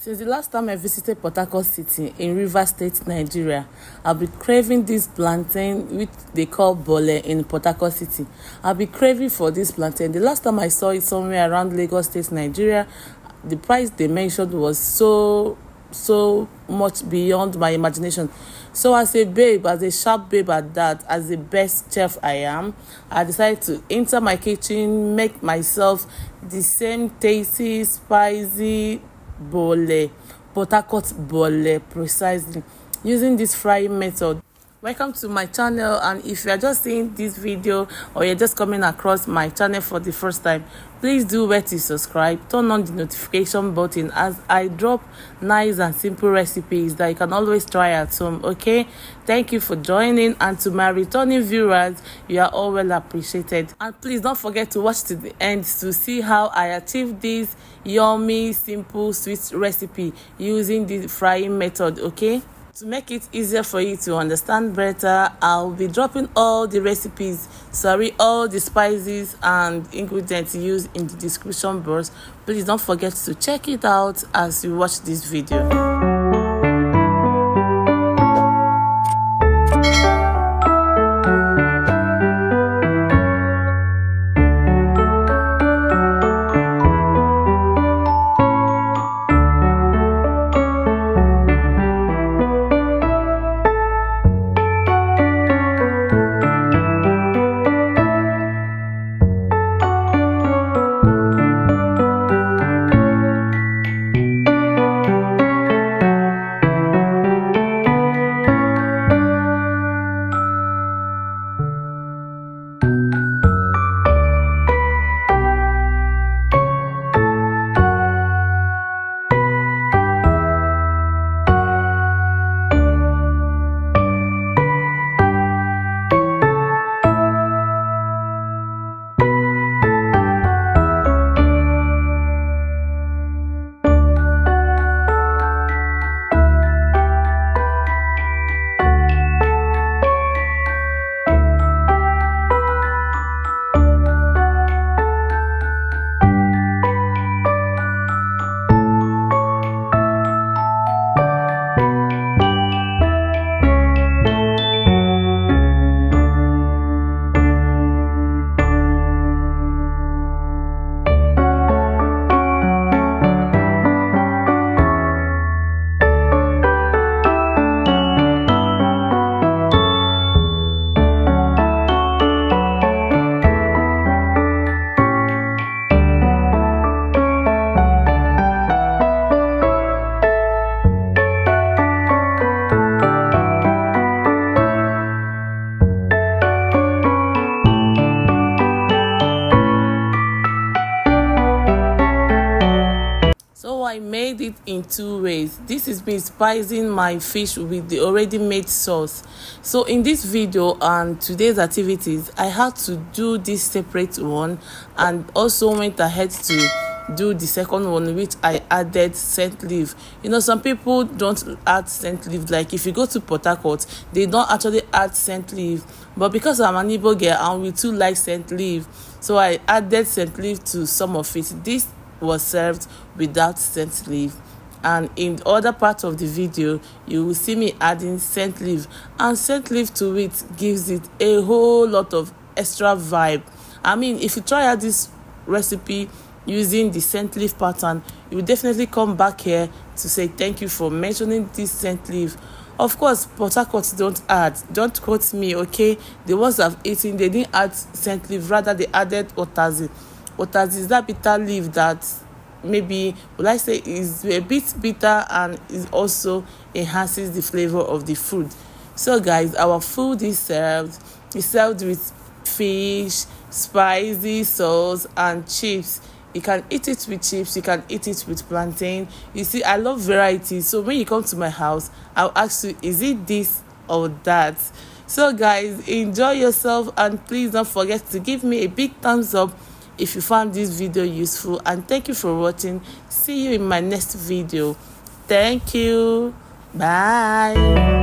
Since the last time I visited Portharcourt City in Rivers State, Nigeria, I've been craving this plantain which they call Bole in Portharcourt City. I've been craving for this plantain. The last time I saw it somewhere around Lagos State, Nigeria, the price they mentioned was so much beyond my imagination. So as a babe, as a sharp babe at that, as the best chef I am, I decided to enter my kitchen, make myself the same tasty, spicy Bole, Portharcourt Bole, precisely, using this frying method. Welcome to my channel, and if you are just seeing this video or you're just coming across my channel for the first time, please do where to subscribe, turn on the notification button as I drop nice and simple recipes that you can always try at home. Okay, thank you for joining, and to my returning viewers, you are all well appreciated. And please don't forget to watch to the end to see how I achieved this yummy, simple, sweet recipe using the frying method. Okay, to make it easier for you to understand better, I'll be dropping all the recipes, all the spices and ingredients used in the description box. Please don't forget to check it out as you watch this video. So I made it in two ways. This is me spicing my fish with the already made sauce. So in this video and today's activities, I had to do this separate one and also went ahead to do the second one, which I added scent leaf. You know, some people don't add scent leaf. Like if you go to Portharcourt, they don't actually add scent leaf, but because I'm an Igbo girl and we too like scent leaf, so I added scent leaf to some of it. This was served without scent leaf, and in the other part of the video you will see me adding scent leaf, and scent leaf to it gives it a whole lot of extra vibe. I mean, if you try out this recipe using the scent leaf pattern, you will definitely come back here to say thank you for mentioning this scent leaf. Of course, Portharcourt don't quote me, okay? The ones I've eaten, they didn't add scent leaf, rather they added otazi. Otazi is that bitter leaf that maybe, will I say, is a bit bitter and is also enhances the flavor of the food. So guys, our food is served. It's served with fish, spicy sauce and chips. You can eat it with chips, you can eat it with plantain. You see, I love variety, so when you come to my house, I'll ask you, is it this or that? So guys, enjoy yourself, and please don't forget to give me a big thumbs up if you found this video useful, and thank you for watching. See you in my next video. Thank you. Bye.